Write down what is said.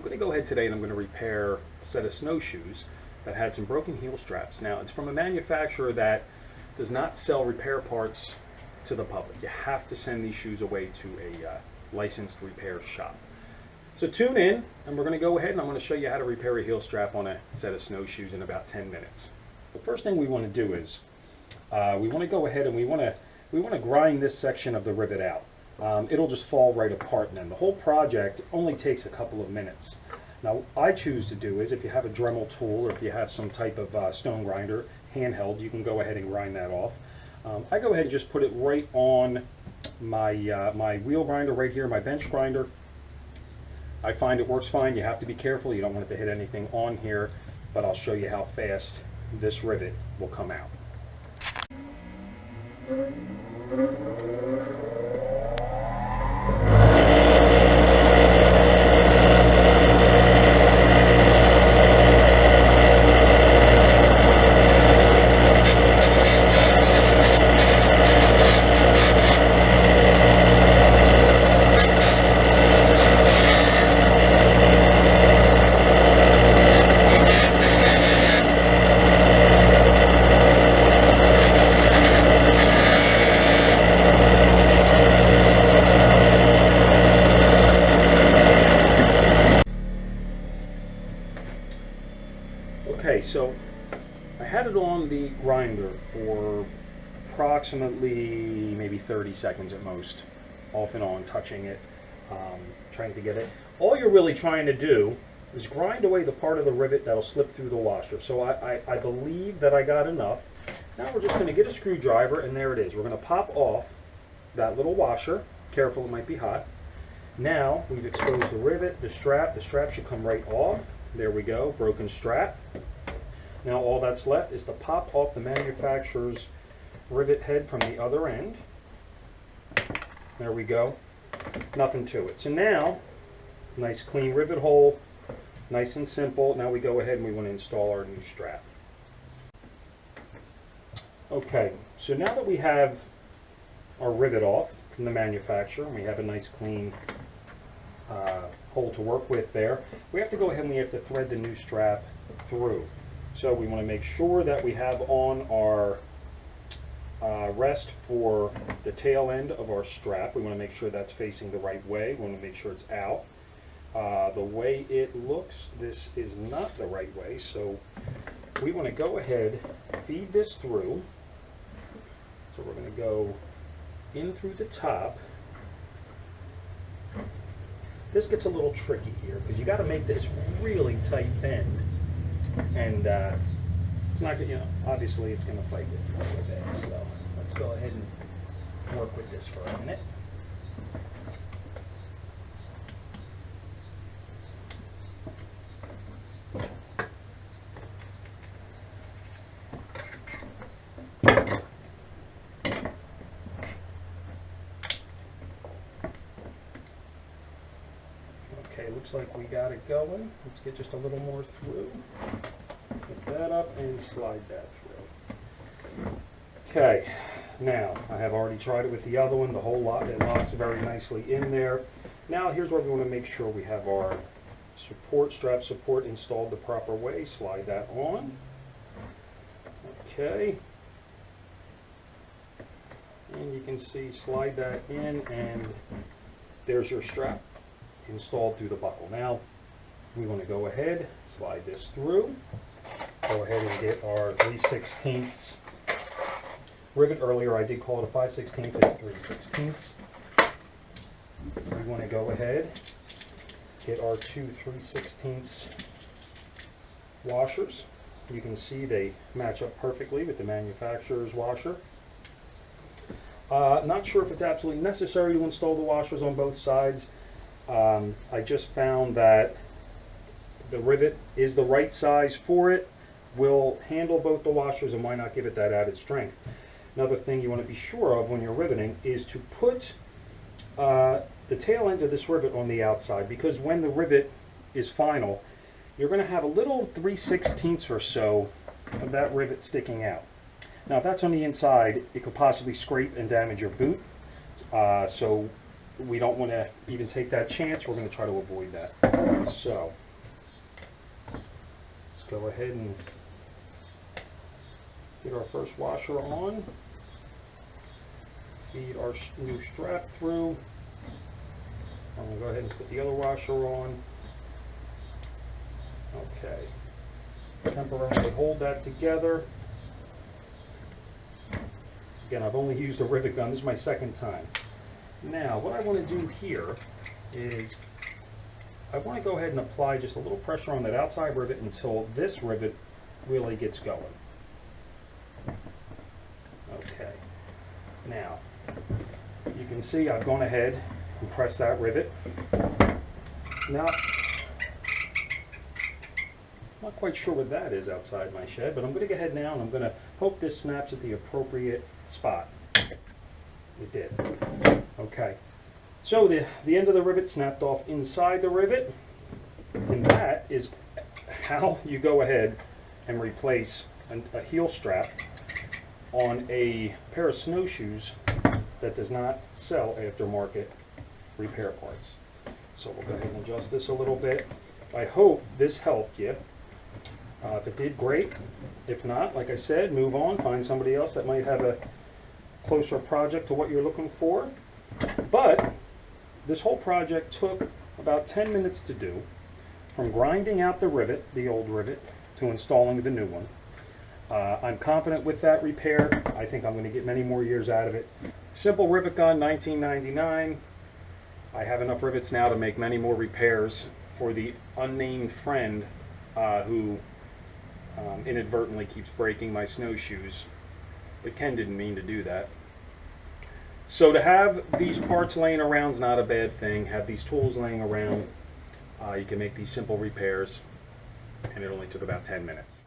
going to go ahead today and I'm going to repair a set of snowshoes that had some broken heel straps. Now, it's from a manufacturer that does not sell repair parts to the public. You have to send these shoes away to a licensed repair shop. So tune in, and we're going to go ahead and I'm going to show you how to repair a heel strap on a set of snowshoes in about 10 minutes. The first thing we want to do is we want to go ahead and we want to grind this section of the rivet out. It'll just fall right apart, and then the whole project only takes a couple of minutes. Now, what I choose to do is, if you have a Dremel tool or if you have some type of stone grinder, handheld, you can go ahead and grind that off. I go ahead and just put it right on my, my wheel grinder right here, my bench grinder. I find it works fine. You have to be careful. You don't want it to hit anything on here, but I'll show you how fast this rivet will come out. Okay, so I had it on the grinder for approximately maybe 30 seconds at most, off and on, touching it, trying to get it. All you're really trying to do is grind away the part of the rivet that'll slip through the washer. So I believe that I got enough. Now we're just going to get a screwdriver, and there it is. We're going to pop off that little washer. Careful, it might be hot. Now we've exposed the rivet, the strap. The strap should come right off. There we go, broken strap. Now all that's left is to pop off the manufacturer's rivet head from the other end. There we go. Nothing to it. So now, nice clean rivet hole, nice and simple. Now we go ahead and we want to install our new strap. Okay, so now that we have our rivet off from the manufacturer, and we have a nice clean hole to work with there, we have to go ahead and we have to thread the new strap through. So we want to make sure that we have on our rest for the tail end of our strap. We want to make sure that's facing the right way. We want to make sure it's out. The way it looks, this is not the right way, so we want to go ahead, feed this through. So we're going to go in through the top. This gets a little tricky here because you got to make this really tight bend, and it's not going to, obviously it's going to fight it a little bit. So let's go ahead and work with this for a minute. Okay, looks like we got it going. Let's get just a little more through. Put that up and slide that through. Okay, now I have already tried it with the other one. The whole lot, it locks very nicely in there. Now here's where we want to make sure we have our strap support installed the proper way. Slide that on. Okay. And you can see, slide that in, and there's your strap installed through the buckle. Now we want to go ahead, slide this through, go ahead and get our 3/16 rivet. Earlier I did call it a 5/16, it's 3/16. We want to go ahead, get our two 3/16 washers. You can see they match up perfectly with the manufacturer's washer. Not sure if it's absolutely necessary to install the washers on both sides. I just found that the rivet is the right size for it, will handle both the washers, and why not give it that added strength. Another thing you want to be sure of when you're riveting is to put the tail end of this rivet on the outside, because when the rivet is final, you're going to have a little 3/16 or so of that rivet sticking out. Now if that's on the inside, it could possibly scrape and damage your boot. So we don't want to even take that chance. We're going to try to avoid that. So let's go ahead and get our first washer on. Feed our new strap through. I'm going to go ahead and put the other washer on. Okay. Temporarily hold that together. Again, I've only used a rivet gun. This is my second time. Now, what I want to do here is I want to go ahead and apply just a little pressure on that outside rivet until this rivet really gets going. Okay. Now, you can see I've gone ahead and pressed that rivet. Now, I'm not quite sure what that is outside my shed, but I'm going to go ahead now and I'm going to hope this snaps at the appropriate spot. It did. Okay. So the end of the rivet snapped off inside the rivet, and that is how you go ahead and replace a heel strap on a pair of snowshoes that does not sell aftermarket repair parts. So we'll go ahead and adjust this a little bit. I hope this helped you. If it did, great. If not, like I said, move on, find somebody else that might have a closer project to what you're looking for. But this whole project took about 10 minutes to do, from grinding out the rivet, the old rivet, to installing the new one. I'm confident with that repair. I think I'm going to get many more years out of it. Simple rivet gun, $19.99. I have enough rivets now to make many more repairs for the unnamed friend who inadvertently keeps breaking my snowshoes. But Ken didn't mean to do that. So to have these parts laying around is not a bad thing. Have these tools laying around. You can make these simple repairs, and it only took about 10 minutes.